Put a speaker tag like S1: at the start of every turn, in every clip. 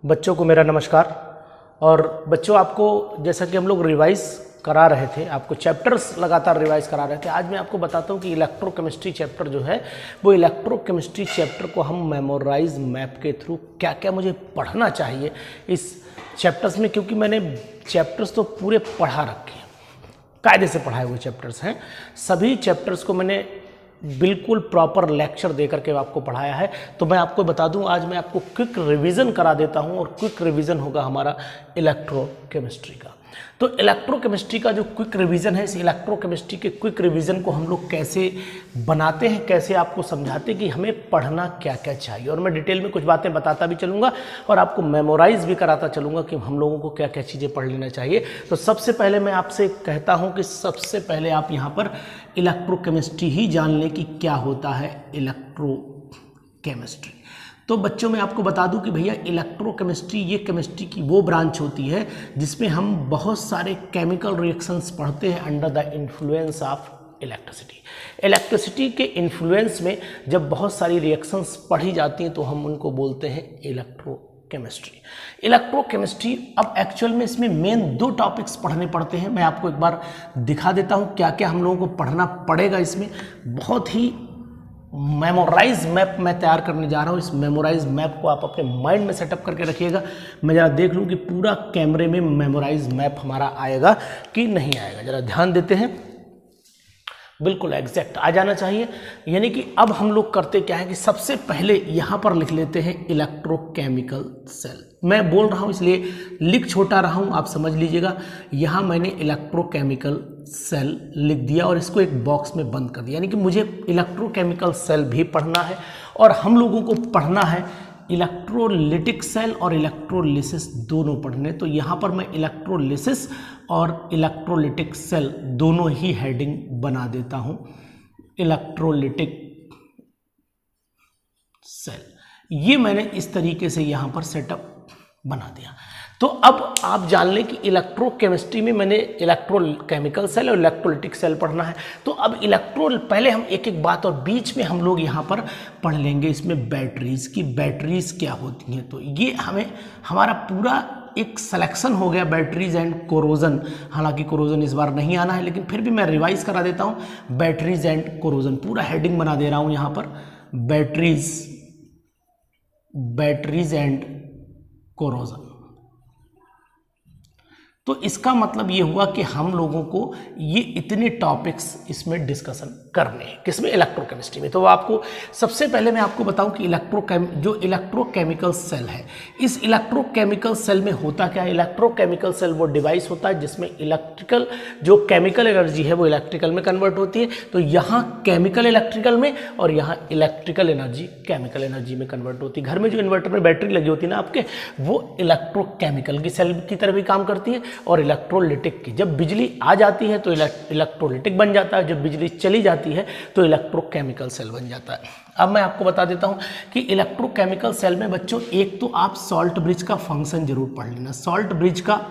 S1: बच्चों को मेरा नमस्कार। और बच्चों, आपको जैसा कि हम लोग रिवाइज करा रहे थे, आपको चैप्टर्स लगातार रिवाइज करा रहे थे, आज मैं आपको बताता हूँ कि इलेक्ट्रोकेमिस्ट्री चैप्टर जो है वो इलेक्ट्रोकेमिस्ट्री चैप्टर को हम मेमोराइज मैप के थ्रू क्या क्या मुझे पढ़ना चाहिए इस चैप्टर्स में, क्योंकि मैंने चैप्टर्स तो पूरे पढ़ा रखे हैं, कायदे से पढ़ाए हुए चैप्टर्स हैं। सभी चैप्टर्स को मैंने बिल्कुल प्रॉपर लेक्चर दे करके आपको पढ़ाया है। तो मैं आपको बता दूं, आज मैं आपको क्विक रिवीजन करा देता हूं, और क्विक रिवीजन होगा हमारा इलेक्ट्रोकेमिस्ट्री का। तो इलेक्ट्रोकेमिस्ट्री का जो क्विक रिवीजन है, इस इलेक्ट्रोकेमिस्ट्री के क्विक रिवीजन को हम लोग कैसे बनाते हैं, कैसे आपको समझाते कि हमें पढ़ना क्या क्या चाहिए, और मैं डिटेल में कुछ बातें बताता भी चलूँगा और आपको मेमोराइज भी कराता चलूँगा कि हम लोगों को क्या क्या चीज़ें पढ़ लेना चाहिए। तो सबसे पहले मैं आपसे कहता हूँ कि सबसे पहले आप यहाँ पर इलेक्ट्रोकेमिस्ट्री ही जान लें कि क्या होता है इलेक्ट्रोकेमिस्ट्री। तो बच्चों, मैं आपको बता दूं कि भैया इलेक्ट्रोकेमिस्ट्री ये केमिस्ट्री की वो ब्रांच होती है जिसमें हम बहुत सारे केमिकल रिएक्शंस पढ़ते हैं under the influence of electricity. Electricity के इन्फ्लुएंस में जब बहुत सारी रिएक्शंस पढ़ी जाती हैं तो हम उनको बोलते हैं इलेक्ट्रोकेमिस्ट्री। इलेक्ट्रोकेमिस्ट्री, अब एक्चुअल में इसमें मेन दो टॉपिक्स पढ़ने पड़ते हैं। मैं आपको एक बार दिखा देता हूँ क्या क्या हम लोगों को पढ़ना पड़ेगा इसमें। बहुत ही मेमोराइज मैप मैं तैयार करने जा रहा हूँ। इस मेमोराइज मैप को आप अपने माइंड में सेटअप करके रखिएगा। मैं ज़रा देख लूँ कि पूरा कैमरे में मेमोराइज मैप हमारा आएगा कि नहीं आएगा। ज़रा ध्यान देते हैं, बिल्कुल एग्जैक्ट आ जाना चाहिए। यानी कि अब हम लोग करते क्या है कि सबसे पहले यहाँ पर लिख लेते हैं इलेक्ट्रोकेमिकल सेल। मैं बोल रहा हूँ इसलिए लिख छोटा रहा हूँ, आप समझ लीजिएगा। यहाँ मैंने इलेक्ट्रोकेमिकल सेल लिख दिया और इसको एक बॉक्स में बंद कर दिया। यानी कि मुझे इलेक्ट्रोकेमिकल सेल भी पढ़ना है और हम लोगों को पढ़ना है इलेक्ट्रोलिटिक सेल और इलेक्ट्रोलिसिस दोनों पढ़ने। तो यहाँ पर मैं इलेक्ट्रोलिसिस और इलेक्ट्रोलिटिक सेल दोनों ही हेडिंग बना देता हूँ। इलेक्ट्रोलिटिक सेल ये मैंने इस तरीके से यहाँ पर सेटअप बना दिया। तो अब आप जान लें कि इलेक्ट्रोकेमिस्ट्री में मैंने इलेक्ट्रोकेमिकल सेल और इलेक्ट्रोलिटिक सेल पढ़ना है। तो अब पहले हम एक एक बात और बीच में हम लोग यहाँ पर पढ़ लेंगे इसमें बैटरीज की बैटरीज क्या होती हैं। तो ये हमारा पूरा एक सिलेक्शन हो गया बैटरीज एंड कोरोजन। हालांकि कोरोजन इस बार नहीं आना है, लेकिन फिर भी मैं रिवाइज करा देता हूँ। बैटरीज एंड कोरोजन पूरा हेडिंग बना दे रहा हूँ यहाँ पर, बैटरीज एंड कोरोजन। तो इसका मतलब ये हुआ कि हम लोगों को ये इतने टॉपिक्स इसमें डिस्कशन करने हैं, किसमें, इलेक्ट्रोकेमिस्ट्री में। तो आपको सबसे पहले मैं आपको बताऊं कि जो इलेक्ट्रोकेमिकल सेल है, इस इलेक्ट्रोकेमिकल सेल में होता क्या है। इलेक्ट्रोकेमिकल सेल वो डिवाइस होता है जिसमें इलेक्ट्रिकल जो केमिकल एनर्जी है वो इलेक्ट्रिकल में कन्वर्ट होती है। तो यहाँ केमिकल इलेक्ट्रिकल में और यहाँ इलेक्ट्रिकल एनर्जी केमिकल एनर्जी में कन्वर्ट होती है। घर में जो इन्वर्टर में बैटरी लगी होती है ना आपके, वो इलेक्ट्रोकेमिकल की सेल की तरह भी काम करती है और इलेक्ट्रोलिटिक की। जब बिजली आ जाती है तो इलेक्ट्रोलिटिक बन जाता है, जब बिजली चली जाती है तो इलेक्ट्रोकेमिकल सेल बन जाता है। अब मैं आपको बता देता हूं कि इलेक्ट्रोकेमिकल सेल में बच्चों एक तो आप सॉल्ट ब्रिज का फंक्शन जरूर पढ़ लेना। सॉल्ट ब्रिज का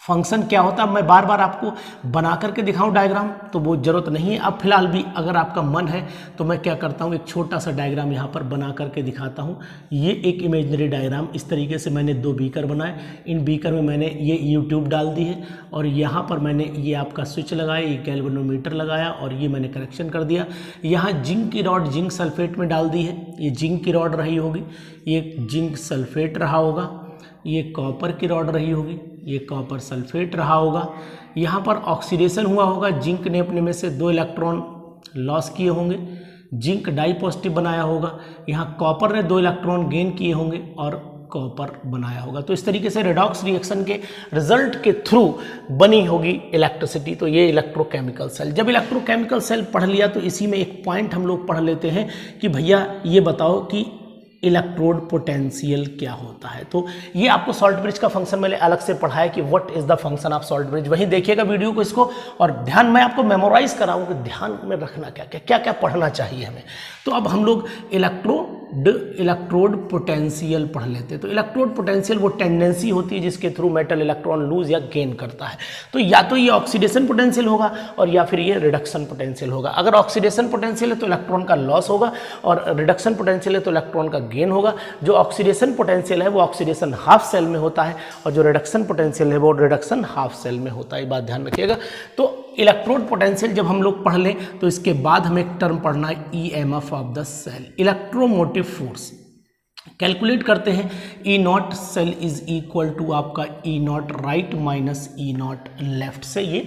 S1: फंक्शन क्या होता है मैं बार बार आपको बना करके दिखाऊं डायग्राम, तो वो जरूरत नहीं है। अब फिलहाल भी अगर आपका मन है तो मैं क्या करता हूं, एक छोटा सा डायग्राम यहाँ पर बना करके दिखाता हूं। ये एक इमेजिनरी डायग्राम, इस तरीके से मैंने दो बीकर बनाए। इन बीकर में मैंने ये यूट्यूब डाल दी है और यहाँ पर मैंने ये आपका स्विच लगाया, ये गैल्वेनोमीटर लगाया और ये मैंने कनेक्शन कर दिया। यहाँ जिंक की रॉड जिंक सल्फेट में डाल दी है, ये जिंक की रॉड रही होगी, ये जिंक सल्फेट रहा होगा, ये कॉपर की रॉड रही होगी, ये कॉपर सल्फेट रहा होगा। यहाँ पर ऑक्सीडेशन हुआ होगा, जिंक ने अपने में से 2 इलेक्ट्रॉन लॉस किए होंगे, जिंक डाई पॉजिटिव बनाया होगा। यहाँ कॉपर ने 2 इलेक्ट्रॉन गेन किए होंगे और कॉपर बनाया होगा। तो इस तरीके से रेडॉक्स रिएक्शन के रिजल्ट के थ्रू बनी होगी इलेक्ट्रिसिटी। तो ये इलेक्ट्रोकेमिकल सेल। जब इलेक्ट्रोकेमिकल सेल पढ़ लिया तो इसी में एक पॉइंट हम लोग पढ़ लेते हैं कि भैया ये बताओ कि इलेक्ट्रोड पोटेंशियल क्या होता है। तो ये आपको सॉल्ट ब्रिज का फंक्शन मैंने अलग से पढ़ा है कि what is the function of salt bridge. वहीं देखिएगा वीडियो को इसको, और ध्यान मैं आपको मेमोराइज कराऊंगा कि ध्यान में रखना क्या क्या क्या क्या पढ़ना चाहिए हमें। तो अब हम लोग इलेक्ट्रो इलेक्ट्रोड पोटेंशियल पढ़ लेते हैं। तो इलेक्ट्रोड पोटेंशियल वो टेंडेंसी होती है जिसके थ्रू मेटल इलेक्ट्रॉन लूज या गेन करता है। तो या तो ये ऑक्सीडेशन पोटेंशियल होगा और या फिर ये रिडक्शन पोटेंशियल होगा। अगर ऑक्सीडेशन पोटेंशियल है तो इलेक्ट्रॉन का लॉस होगा और रिडक्शन पोटेंशियल है तो इलेक्ट्रॉन का गेन होगा। जो ऑक्सीडेशन पोटेंशियल है वो ऑक्सीडेशन हाफ सेल में होता है और जो रिडक्शन पोटेंशियल है वो रिडक्शन हाफ सेल में होता है। ये बात ध्यान रखिएगा। तो इलेक्ट्रोड पोटेंशियल जब हम लोग पढ़ लें तो इसके बाद हमें एक टर्म पढ़ना है EMF of the cell, electromotive force. Calculate करते हैं E naught cell is equal to आपका E naught right minus E naught left से ये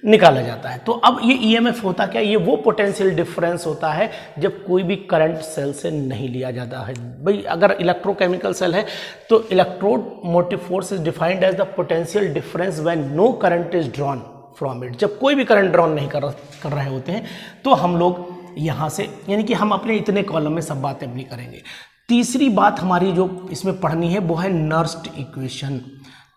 S1: निकाला जाता है। तो अब ये ईएमएफ होता क्या, ये वो पोटेंशियल डिफरेंस होता है जब कोई भी करंट सेल से नहीं लिया जाता है। भाई अगर इलेक्ट्रोकेमिकल सेल है तो electrode motive force is defined as the potential difference when no current is drawn from it. जब कोई भी करंट ड्रॉन नहीं कर रहे होते हैं तो हम लोग यहाँ से यानी कि हम अपने इतने कॉलम में सब बातें अपनी करेंगे। तीसरी बात हमारी जो इसमें पढ़नी है वो है नर्स्ट इक्वेशन,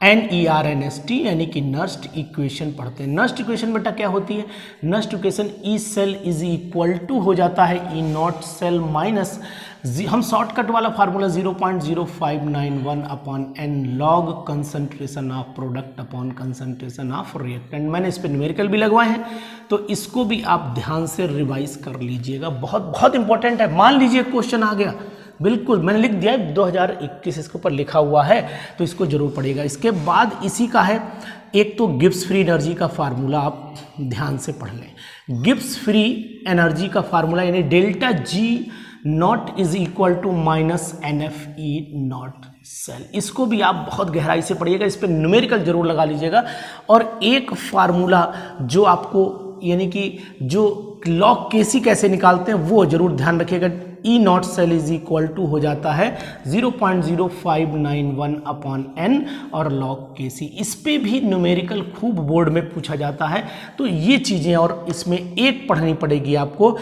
S1: NERST यानी कि नर्स्ट इक्वेशन पढ़ते हैं। नर्स्ट इक्वेशन बेटा क्या होती है, Nernst equation E cell is equal to हो जाता है ई नॉट सेल माइनस, हम शॉर्टकट वाला formula 0.0591 upon n log concentration of product upon concentration of reactant. मैंने इस पर न्यूमेरिकल भी लगवाए हैं तो इसको भी आप ध्यान से रिवाइज कर लीजिएगा, बहुत बहुत इंपॉर्टेंट है। मान लीजिए क्वेश्चन आ गया, बिल्कुल मैंने लिख दिया है 2021 इसके ऊपर लिखा हुआ है तो इसको जरूर पढ़िएगा। इसके बाद इसी का है एक तो गिब्स फ्री एनर्जी का फार्मूला, आप ध्यान से पढ़ लें। गिब्स फ्री एनर्जी का फार्मूला यानी delta G naught is equal to minus NFE naught cell, इसको भी आप बहुत गहराई से पढ़िएगा, इस पर न्यूमेरिकल जरूर लगा लीजिएगा। और एक फार्मूला जो आपको यानी कि जो लॉग केसी कैसे निकालते हैं वो जरूर ध्यान रखिएगा। E naught cell is equal to हो जाता है 0.0591 अपॉन n और लॉग केसी। इस पे भी न्यूमेरिकल खूब बोर्ड में पूछा जाता है। तो ये चीज़ें और इसमें एक पढ़नी पड़ेगी आपको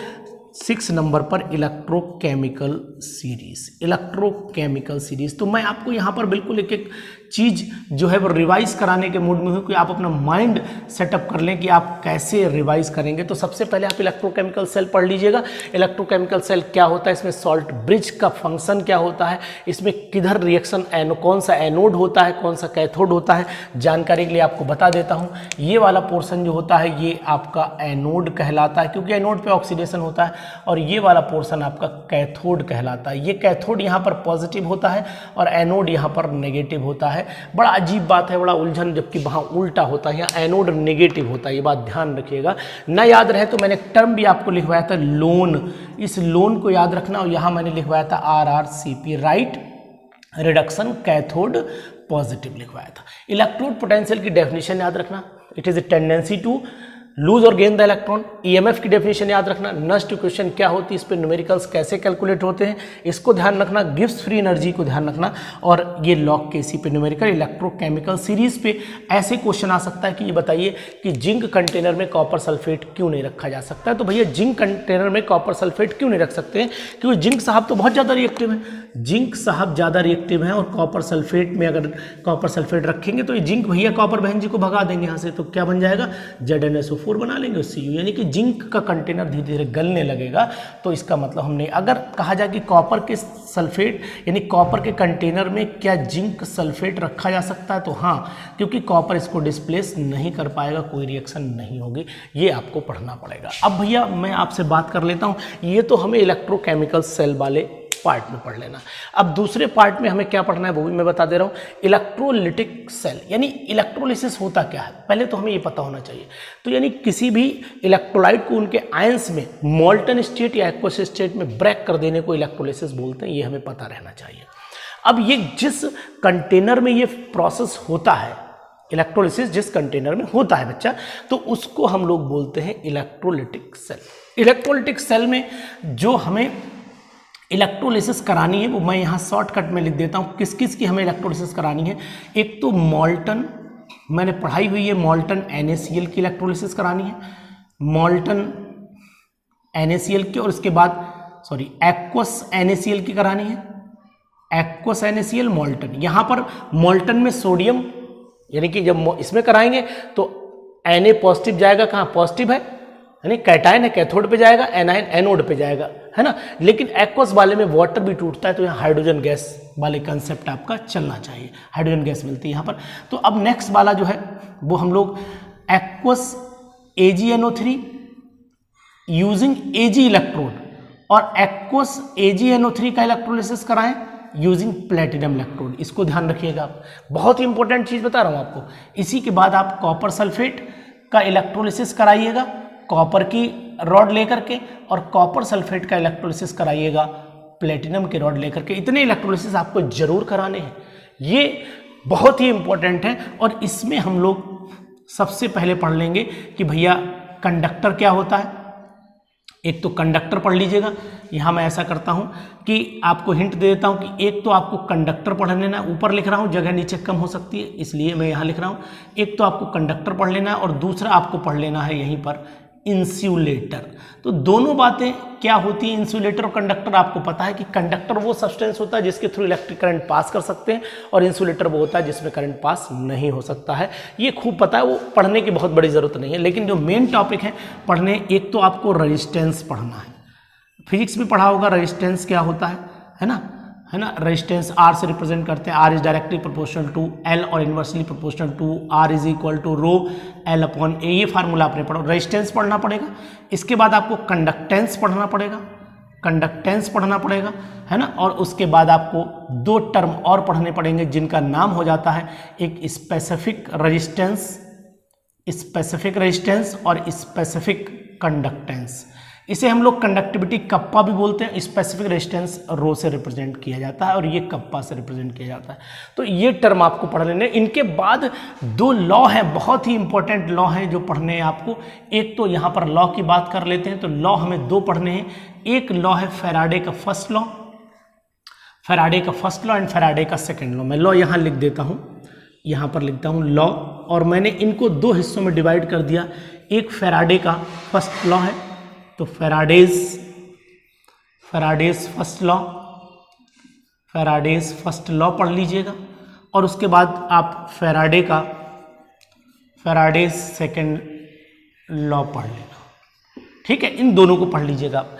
S1: 6 नंबर पर इलेक्ट्रोकेमिकल सीरीज, इलेक्ट्रोकेमिकल सीरीज। तो मैं आपको यहाँ पर बिल्कुल एक एक चीज़ जो है वो रिवाइज कराने के मूड में हूँ कि आप अपना माइंड सेटअप कर लें कि आप कैसे रिवाइज करेंगे। तो सबसे पहले आप इलेक्ट्रोकेमिकल सेल पढ़ लीजिएगा। इलेक्ट्रोकेमिकल सेल क्या होता है, इसमें सॉल्ट ब्रिज का फंक्शन क्या होता है, इसमें किधर रिएक्शन कौन सा एनोड होता है, कौन सा कैथोड होता है, जानकारी के लिए आपको बता देता हूँ। ये वाला पोर्शन जो होता है ये आपका एनोड कहलाता है क्योंकि एनोड पे ऑक्सीडेशन होता है, और ये वाला पोर्शन आपका कैथोड कहलाता है। ये कैथोड यहाँ पर पॉजिटिव होता है और एनोड यहाँ पर नेगेटिव होता है। बड़ा अजीब बात है, बड़ा उलझन, जबकि वहाँ उल्टा होता है, यहाँ एनोड नेगेटिव होता है। ये बात ध्यान रखिएगा, ना याद रहे तो मैंने एक टर्म भी आपको लिखवाया था लोन, इस लोन को याद रखना। और यहाँ मैंने लिखवाया था RRCP, right reduction cathode positive लिखवाया था। इलेक्ट्रोड पोटेंशियल की डेफिनेशन याद रखना, it is a tendency to lose और गेन द इलेक्ट्रॉन। ईएमएफ की डेफिनेशन याद रखना। नर्स्ट इक्वेशन क्या होती है, इस पे न्यूमेरिकल्स कैसे कैलकुलेट होते हैं इसको ध्यान रखना। गिब्स फ्री एनर्जी को ध्यान रखना। और ये लॉग केसी पे न्यूमेरिकल। इलेक्ट्रोकेमिकल सीरीज पे ऐसे क्वेश्चन आ सकता है कि ये बताइए कि जिंक कंटेनर में कॉपर सल्फेट क्यों नहीं रखा जा सकता है। तो भैया जिंक कंटेनर में कॉपर सल्फेट क्यों नहीं रख सकते हैं, क्योंकि जिंक साहब तो बहुत ज़्यादा रिएक्टिव है, जिंक साहब ज़्यादा रिएक्टिव है। और कॉपर सल्फेट में अगर कॉपर सल्फेट रखेंगे तो ये जिंक भैया कॉपर बहन जी को भगा देंगे यहाँ से, तो क्या बन जाएगा ZnSO4 बना लेंगे Cu, यानी कि जिंक का कंटेनर धीरे धीरे गलने लगेगा। तो इसका मतलब हमने अगर कहा जाए कि कॉपर के सल्फेट यानी कॉपर के कंटेनर में क्या जिंक सल्फेट रखा जा सकता है, तो हाँ, क्योंकि कॉपर इसको डिस्प्लेस नहीं कर पाएगा, कोई रिएक्शन नहीं होगी। ये आपको पढ़ना पड़ेगा। अब भैया मैं आपसे बात कर लेता हूँ, ये तो हमें इलेक्ट्रोकेमिकल सेल वाले पार्ट में पढ़ लेना। अब दूसरे पार्ट में हमें क्या पढ़ना है वो भी मैं बता दे रहा हूँ। इलेक्ट्रोलिटिक सेल यानी इलेक्ट्रोलिसिस होता क्या है, पहले तो हमें ये पता होना चाहिए। तो यानी किसी भी इलेक्ट्रोलाइट को उनके आयंस में मोल्टन स्टेट या एक्वस स्टेट में ब्रेक कर देने को इलेक्ट्रोलिसिस बोलते हैं, ये हमें पता रहना चाहिए। अब ये जिस कंटेनर में ये प्रोसेस होता है, इलेक्ट्रोलिसिस जिस कंटेनर में होता है बच्चा, तो उसको हम लोग बोलते हैं इलेक्ट्रोलिटिक सेल। इलेक्ट्रोलिटिक सेल में जो हमें इलेक्ट्रोलिसिस करानी है वो मैं यहाँ शॉर्टकट में लिख देता हूँ किस किस की हमें इलेक्ट्रोलिसिस करानी है। एक तो मोल्टन, मैंने पढ़ाई हुई है, मोल्टन NaCl की इलेक्ट्रोलिसिस करानी है, मोल्टन NaCl की, और उसके बाद एक्वस NaCl की करानी है, एक्वस NaCl मोल्टन। यहाँ पर मोल्टन में सोडियम यानी कि जब इसमें कराएंगे तो Na पॉजिटिव जाएगा, कहाँ पॉजिटिव है यानी कैटायन है कैथोड पे जाएगा, एनायन एनोड पे जाएगा, है ना। लेकिन एक्वस वाले में वाटर भी टूटता है, तो यहाँ हाइड्रोजन गैस वाले कंसेप्ट आपका चलना चाहिए, हाइड्रोजन गैस मिलती है यहाँ पर। तो अब नेक्स्ट वाला जो है वो हम लोग aqueous AgNO3 using Ag electrode और एक्वस AgNO3 का इलेक्ट्रोलिसिस कराएं यूजिंग प्लेटिनम इलेक्ट्रोड। इसको ध्यान रखिएगा आप, बहुत ही इंपॉर्टेंट चीज बता रहा हूं आपको। इसी के बाद आप कॉपर सल्फेट का इलेक्ट्रोलिसिस कराइएगा कॉपर की रॉड लेकर के, और कॉपर सल्फेट का इलेक्ट्रोलिसिस कराइएगा प्लेटिनम की रॉड लेकर के। इतने इलेक्ट्रोलिसिस आपको जरूर कराने हैं, ये बहुत ही इंपॉर्टेंट है। और इसमें हम लोग सबसे पहले पढ़ लेंगे कि भैया कंडक्टर क्या होता है। एक तो कंडक्टर पढ़ लीजिएगा, यहाँ मैं ऐसा करता हूँ कि आपको हिंट दे देता हूँ कि एक तो आपको कंडक्टर पढ़ लेना, ऊपर लिख रहा हूँ जगह नीचे कम हो सकती है इसलिए मैं यहाँ लिख रहा हूँ। एक तो आपको कंडक्टर पढ़ लेना है और दूसरा आपको पढ़ लेना है यहीं पर इंसुलेटर। तो दोनों बातें क्या होती हैं, इंसुलेटर और कंडक्टर। आपको पता है कि कंडक्टर वो सब्सटेंस होता है जिसके थ्रू इलेक्ट्रिक करंट पास कर सकते हैं, और इंसुलेटर वो होता है जिसमें करंट पास नहीं हो सकता है। ये खूब पता है, वो पढ़ने की बहुत बड़ी जरूरत नहीं है। लेकिन जो मेन टॉपिक है पढ़ने, एक तो आपको रेजिस्टेंस पढ़ना है, फिजिक्स में पढ़ा होगा रेजिस्टेंस क्या होता है ना, है ना। रेजिस्टेंस R से रिप्रेजेंट करते हैं, R is directly proportional to L और inversely proportional to R is equal to rho L upon A। ये फार्मूला आपने पढ़ो, रेजिस्टेंस पढ़ना पड़ेगा। इसके बाद आपको कंडक्टेंस पढ़ना पड़ेगा, कंडक्टेंस पढ़ना पड़ेगा, है ना। और उसके बाद आपको दो टर्म और पढ़ने पड़ेंगे जिनका नाम हो जाता है एक स्पेसिफिक रेजिस्टेंस और स्पेसिफिक कंडक्टेंस। इसे हम लोग कंडक्टिविटी कप्पा भी बोलते हैं। स्पेसिफिक रेजिस्टेंस रो से रिप्रेजेंट किया जाता है और ये कप्पा से रिप्रेजेंट किया जाता है। तो ये टर्म आपको पढ़ लेने। इनके बाद दो लॉ हैं, बहुत ही इंपॉर्टेंट लॉ हैं जो पढ़ने हैं आपको। एक तो यहाँ पर लॉ की बात कर लेते हैं, तो लॉ हमें दो पढ़ने हैं। एक लॉ है फैराडे का फर्स्ट लॉ, एंड फैराडे का सेकेंड लॉ। मैं लॉ यहाँ लिख देता हूँ, यहाँ पर लिखता हूँ लॉ, और मैंने इनको दो हिस्सों में डिवाइड कर दिया। एक फैराडे का फर्स्ट लॉ है, तो फैराडेज फर्स्ट लॉ पढ़ लीजिएगा, और उसके बाद आप फैराडेज सेकेंड लॉ पढ़ लेना, ठीक है। इन दोनों को पढ़ लीजिएगा आप।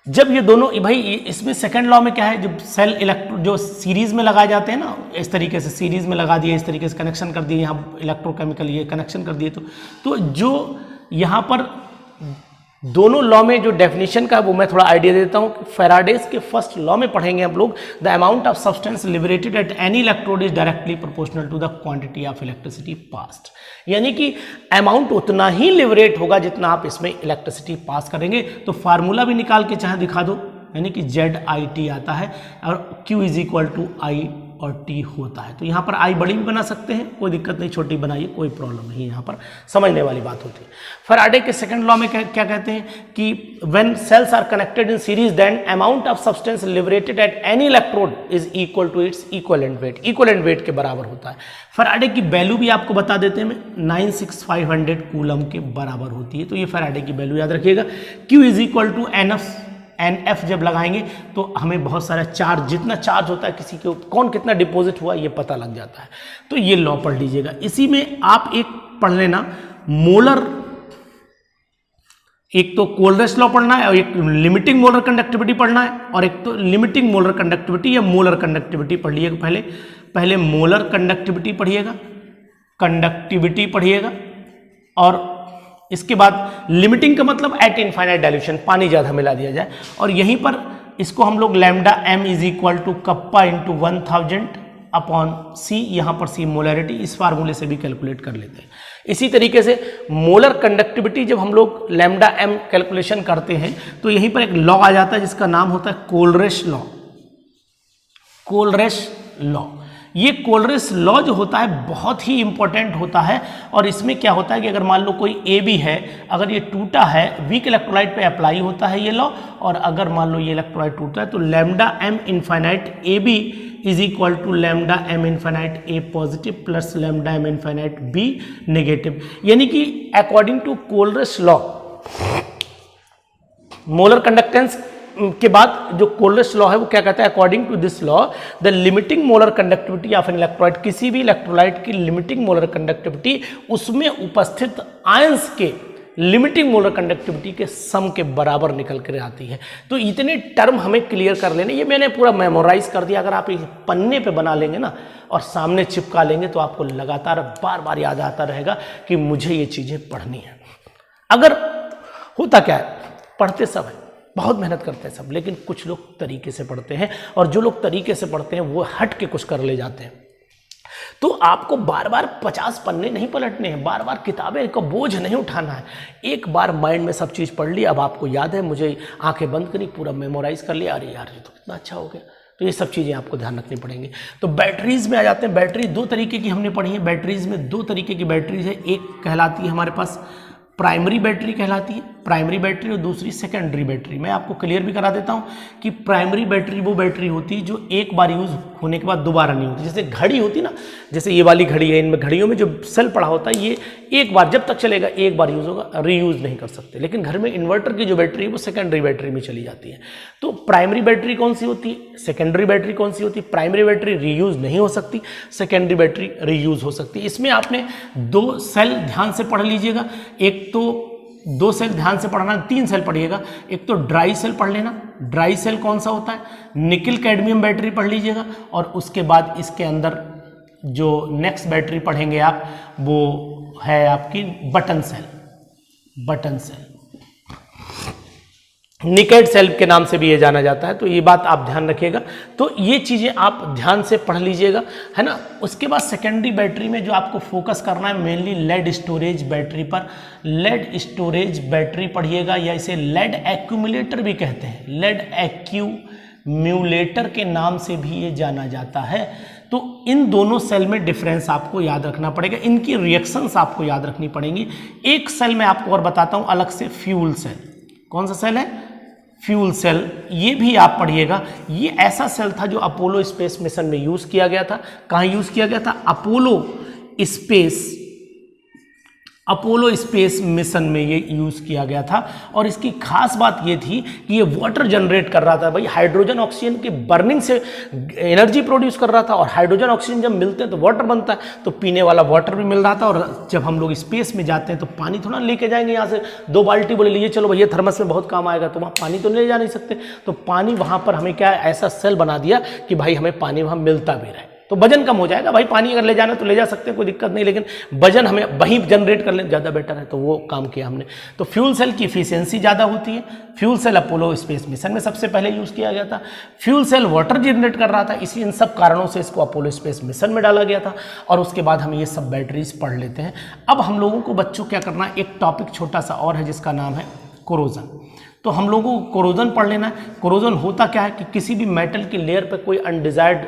S1: जब ये दोनों भाई, इसमें सेकेंड लॉ में क्या है, जब सेल इलेक्ट्रो जो सीरीज में लगाए जाते हैं ना, इस तरीके से सीरीज में लगा दिए, इस तरीके से कनेक्शन कर दिए, यहाँ इलेक्ट्रोकेमिकल ये कनेक्शन कर दिए, तो जो यहाँ पर दोनों लॉ में जो डेफिनेशन का वो मैं थोड़ा आइडिया देता हूँ। फैराडेज के फर्स्ट लॉ में पढ़ेंगे हम लोग, the amount of substance liberated at any electrode is directly proportional to the quantity of electricity passed. यानी कि अमाउंट उतना ही लिबरेट होगा जितना आप इसमें इलेक्ट्रिसिटी पास करेंगे। तो फार्मूला भी निकाल के चाहे दिखा दो, यानी कि ZIT आता है और Q is equal to I और T होता है। तो यहाँ पर I बड़ी भी बना सकते हैं, कोई दिक्कत नहीं, छोटी बनाइए, कोई प्रॉब्लम नहीं, यहाँ पर समझने वाली बात होती है। फैराडे के सेकंड लॉ में क्या कहते हैं कि when cells are connected in series then amount of substance liberated at any electrode is equal to its equivalent weight के बराबर होता है। फैराडे की वैल्यू भी आपको बता देते हैं, 96500 कूलम के बराबर होती है। तो ये फैराडे की वैल्यू याद रखिएगा। Q is equal to NF जब लगाएंगे तो हमें बहुत सारा चार्ज, जितना चार्ज होता है किसी के कौन कितना डिपॉजिट हुआ ये पता लग जाता है। तो ये लॉ पढ़ लीजिएगा। इसी में आप एक पढ़ लेना मोलर, एक तो कोलरेस लॉ पढ़ना है और एक लिमिटिंग मोलर कंडक्टिविटी पढ़ना है, और एक तो लिमिटिंग मोलर कंडक्टिविटी या मोलर कंडक्टिविटी पढ़ लीजिएगा। पहले मोलर कंडक्टिविटी पढ़िएगा, और इसके बाद लिमिटिंग का मतलब एट इनफाइनाइट डाइल्यूशन, पानी ज्यादा मिला दिया जाए। और यहीं पर इसको हम लोग lambda m is equal to kappa into 1000 upon C, यहाँ पर C मोलरिटी, इस फार्मूले से भी कैलकुलेट कर लेते हैं। इसी तरीके से मोलर कंडक्टिविटी जब हम लोग लैम्डा m कैलकुलेशन करते हैं तो यहीं पर एक लॉ आ जाता है जिसका नाम होता है कोलरेस लॉ। ये कोलरेस लॉ जो होता है बहुत ही इंपॉर्टेंट होता है, और इसमें क्या होता है कि अगर मान लो कोई AB है, अगर ये टूटा है, वीक इलेक्ट्रोलाइट पे अप्लाई होता है ये लॉ, और अगर मान लो ये इलेक्ट्रोलाइट टूटा है तो lambda m infinite AB is equal to lambda m infinite A positive plus lambda m infinite B negative. यानी कि according to Kohlrausch's law, molar conductance के बाद जो कोलरेस लॉ है वो क्या कहता है, according to this law the limiting molar conductivity of an electrolyte, किसी भी इलेक्ट्रोलाइट की लिमिटिंग मोलर कंडक्टिविटी उसमें उपस्थित आयंस के लिमिटिंग मोलर कंडक्टिविटी के सम के बराबर निकल कर आती है। तो इतने टर्म हमें क्लियर कर लेने, ये मैंने पूरा मेमोराइज कर दिया। अगर आप इस पन्ने पे बना लेंगे ना और सामने चिपका लेंगे तो आपको लगातार बार बार याद आता रहेगा कि मुझे ये चीज़ें पढ़नी है। अगर होता क्या है, पढ़ते सब है, बहुत मेहनत करते हैं सब, लेकिन कुछ लोग तरीके से पढ़ते हैं, और जो लोग तरीके से पढ़ते हैं वो हट के कुछ कर ले जाते हैं। तो आपको बार बार 50 पन्ने नहीं पलटने हैं, बार बार किताबें का बोझ नहीं उठाना है। एक बार माइंड में सब चीज़ पढ़ ली, अब आपको याद है, मुझे आंखें बंद करी, पूरा मेमोराइज कर लिया, अरे यार ये तो कितना अच्छा हो गया। तो ये सब चीज़ें आपको ध्यान रखनी पड़ेंगी। तो बैटरीज में आ जाते हैं। बैटरी दो तरीके की हमने पढ़ी है। बैटरीज में दो तरीके की बैटरीज है, एक कहलाती है हमारे पास प्राइमरी बैटरी कहलाती है, प्राइमरी बैटरी, और दूसरी सेकेंडरी बैटरी। मैं आपको क्लियर भी करा देता हूं कि प्राइमरी बैटरी वो बैटरी होती है जो एक बार यूज़ होने के बाद दोबारा नहीं होती। जैसे घड़ी होती ना, जैसे ये वाली घड़ी है, इनमें घड़ियों में जो सेल पड़ा होता है, ये एक बार जब तक चलेगा एक बार यूज़ होगा, रीयूज़ नहीं कर सकते। लेकिन घर में इन्वर्टर की जो बैटरी है वो सेकेंडरी बैटरी में चली जाती है। तो प्राइमरी बैटरी कौन सी होती है, सेकेंडरी बैटरी कौन सी होती है? प्राइमरी बैटरी रीयूज़ नहीं हो सकती, सेकेंडरी बैटरी रीयूज़ हो सकती है। इसमें आपने दो सेल ध्यान से पढ़ लीजिएगा। एक तो दो सेल ध्यान से पढ़ना, 3 सेल पढ़िएगा। एक तो ड्राई सेल पढ़ लेना। ड्राई सेल कौन सा होता है? निकिल कैडमियम बैटरी पढ़ लीजिएगा। और उसके बाद इसके अंदर जो नेक्स्ट बैटरी पढ़ेंगे आप, वो है आपकी button cell. Button cell nicad cell के नाम से भी ये जाना जाता है। तो ये बात आप ध्यान रखिएगा। तो ये चीज़ें आप ध्यान से पढ़ लीजिएगा, है ना। उसके बाद सेकेंडरी बैटरी में जो आपको फोकस करना है मेनली लेड स्टोरेज बैटरी पर। लेड स्टोरेज बैटरी पढ़िएगा, या इसे लेड एक्यूमुलेटर भी कहते हैं। लेड एक्यूमुलेटर के नाम से भी ये जाना जाता है। तो इन दोनों सेल में डिफरेंस आपको याद रखना पड़ेगा, इनकी रिएक्शंस आपको याद रखनी पड़ेंगी। एक सेल मैं आपको और बताता हूँ अलग से, फ्यूल सेल। कौन सा सेल है? Fuel cell. ये भी आप पढ़िएगा। ये ऐसा सेल था जो अपोलो स्पेस मिशन में यूज किया गया था। कहाँ यूज किया गया था? अपोलो स्पेस मिशन में ये यूज किया गया था। और इसकी खास बात ये थी कि ये वाटर जनरेट कर रहा था। भाई हाइड्रोजन ऑक्सीजन की बर्निंग से एनर्जी प्रोड्यूस कर रहा था, और हाइड्रोजन ऑक्सीजन जब मिलते हैं तो वाटर बनता है, तो पीने वाला वाटर भी मिल रहा था। और जब हम लोग स्पेस में जाते हैं तो पानी थोड़ा लेके जाएंगे यहाँ से 2 बाल्टी बोले लीजिए चलो भैया थर्मस में बहुत काम आएगा, तो वहाँ पानी तो ले जा नहीं सकते। तो पानी वहाँ पर हमें क्या ऐसा सेल बना दिया कि भाई हमें पानी वहाँ मिलता भी रहे, तो वजन कम हो जाएगा। भाई पानी अगर ले जाना तो ले जा सकते हैं, कोई दिक्कत नहीं, लेकिन वजन हमें वहीं जनरेट कर लें ज़्यादा बेटर है। तो वो काम किया हमने। तो फ्यूल सेल की इफिशियंसी ज़्यादा होती है। Fuel cell Apollo space mission में सबसे पहले यूज़ किया गया था। फ्यूल सेल वाटर जनरेट कर रहा था, इसी इन सब कारणों से इसको अपोलो स्पेस मिशन में डाला गया था। और उसके बाद हम ये सब बैटरीज पढ़ लेते हैं। अब हम लोगों को बच्चों क्या करना है, एक टॉपिक छोटा सा और है जिसका नाम है कोरोजन। तो हम लोगों को कोरोजन पढ़ लेना है। कोरोजन होता क्या है कि किसी भी मेटल की लेयर पर कोई अनडिजायर्ड,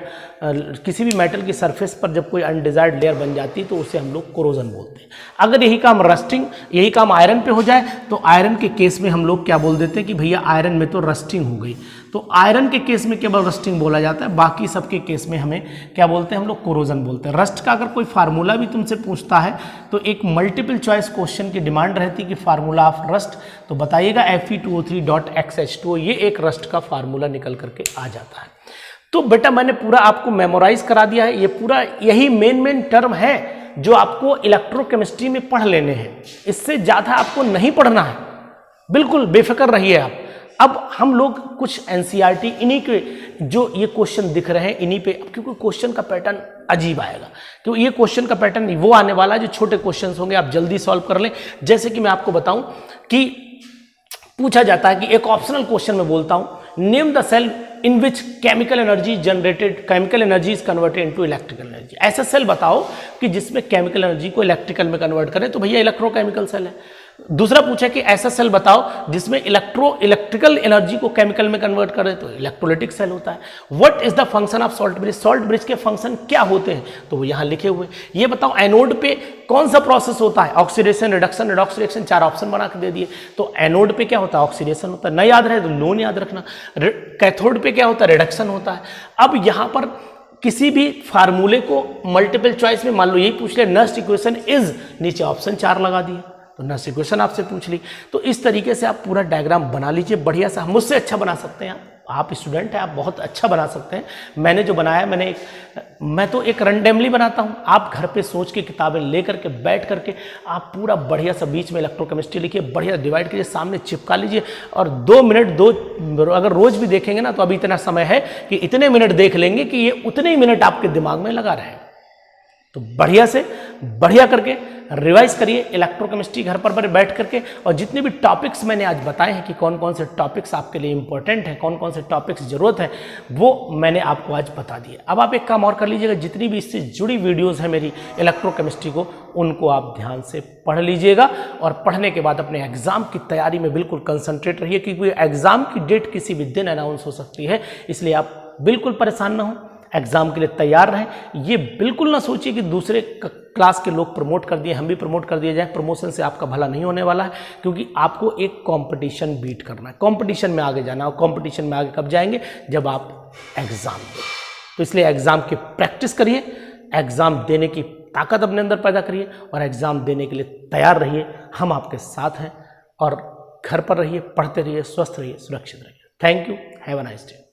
S1: किसी भी मेटल की सरफेस पर जब कोई अनडिजायर्ड लेयर बन जाती है तो उसे हम लोग कोरोजन बोलते हैं। अगर यही काम रस्टिंग, यही काम आयरन पे हो जाए तो आयरन के केस में हम लोग क्या बोल देते हैं कि भैया आयरन में तो रस्टिंग हो गई। तो आयरन के केस में केवल रस्टिंग बोला जाता है, बाकी सबके केस में हमें क्या बोलते हैं, हम लोग कोरोजन बोलते हैं। रस्ट का अगर कोई फार्मूला भी तुमसे पूछता है तो एक मल्टीपल चॉइस क्वेश्चन की डिमांड रहती है कि फार्मूला ऑफ रस्ट, तो बताइएगा Fe2O3.XH2O, ये एक रस्ट का फार्मूला निकल करके आ जाता है। तो बेटा मैंने पूरा आपको मेमोराइज करा दिया है। ये पूरा यही मेन टर्म है जो आपको इलेक्ट्रोकेमिस्ट्री में पढ़ लेने हैं, इससे ज़्यादा आपको नहीं पढ़ना है। बिल्कुल बेफिक्र रहिए आप। अब हम लोग कुछ एनसीईआरटी इन्हीं के जो ये क्वेश्चन दिख रहे हैं इन्हीं पे, क्योंकि क्वेश्चन का पैटर्न अजीब आएगा, क्योंकि ये क्वेश्चन का पैटर्न वो आने वाला है जो छोटे क्वेश्चन होंगे, आप जल्दी सॉल्व कर लें। जैसे कि मैं आपको बताऊं कि पूछा जाता है कि एक ऑप्शनल क्वेश्चन में बोलता हूं, name the cell in which chemical energy is converted into electrical energy. ऐसा सेल बताओ कि जिसमें केमिकल एनर्जी को इलेक्ट्रिकल में कन्वर्ट करे, तो भैया इलेक्ट्रोकेमिकल सेल है। दूसरा पूछा कि ऐसा सेल बताओ जिसमें इलेक्ट्रिकल एनर्जी को केमिकल में कन्वर्ट करे, तो इलेक्ट्रोलाइटिक सेल होता है। What is the function of salt bridge, salt bridge के फंक्शन क्या होते हैं, तो वो यहाँ लिखे हुए। ये बताओ एनोड पे कौन सा प्रोसेस होता है, oxidation, reduction, redox reaction, 4 option बना के दे दिए। तो एनोड पे क्या होता है, ऑक्सीडेशन होता है, न याद रहे तो लोन याद रखना। कैथोड पे क्या होता है, रिडक्शन होता है। अब यहाँ पर किसी भी फार्मूले को मल्टीपल चॉइस में मान लो यही पूछ ले, नस्ट इक्वेशन इज, नीचे ऑप्शन 4 लगा दिए, तो नस्ट इक्वेशन आपसे पूछ ली। तो इस तरीके से आप पूरा डायग्राम बना लीजिए बढ़िया सा, मुझसे अच्छा बना सकते हैं आप, आप स्टूडेंट हैं, आप बहुत अच्छा बना सकते हैं। मैंने जो बनाया मैं तो एक रैंडमली बनाता हूं। आप घर पे सोच के किताबें लेकर के बैठ करके आप पूरा बढ़िया सा बीच में इलेक्ट्रोकेमिस्ट्री लिखिए, बढ़िया डिवाइड कीजिए, सामने चिपका लीजिए और 2 मिनट अगर रोज भी देखेंगे ना तो अभी इतना समय है कि इतने मिनट देख लेंगे कि ये उतने ही मिनट आपके दिमाग में लगा रहे। तो बढ़िया से बढ़िया करके रिवाइज करिए इलेक्ट्रोकेमिस्ट्री घर पर बैठ करके। और जितने भी टॉपिक्स मैंने आज बताए हैं कि कौन कौन से टॉपिक्स आपके लिए इंपॉर्टेंट हैं, कौन कौन से टॉपिक्स जरूरत है, वो मैंने आपको आज बता दिए। अब आप एक काम और कर लीजिएगा, जितनी भी इससे जुड़ी वीडियोस हैं मेरी इलेक्ट्रोकेमिस्ट्री को, उनको आप ध्यान से पढ़ लीजिएगा और पढ़ने के बाद अपने एग्जाम की तैयारी में बिल्कुल कंसंट्रेट रहिए, क्योंकि एग्जाम की डेट किसी भी दिन अनाउंस हो सकती है। इसलिए आप बिल्कुल परेशान ना हो, एग्जाम के लिए तैयार रहें। ये बिल्कुल ना सोचिए कि दूसरे क्लास के लोग प्रमोट कर दिए, हम भी प्रमोट कर दिए जाए। प्रमोशन से आपका भला नहीं होने वाला है, क्योंकि आपको एक कंपटीशन बीट करना है, कंपटीशन में आगे जाना है। और कंपटीशन में आगे कब जाएंगे? जब आप एग्जाम दें। तो इसलिए एग्जाम की प्रैक्टिस करिए, एग्जाम देने की ताकत अपने अंदर पैदा करिए और एग्जाम देने के लिए तैयार रहिए। हम आपके साथ हैं और घर पर रहिए, पढ़ते रहिए, स्वस्थ रहिए, सुरक्षित रहिए। Thank you, have a nice day.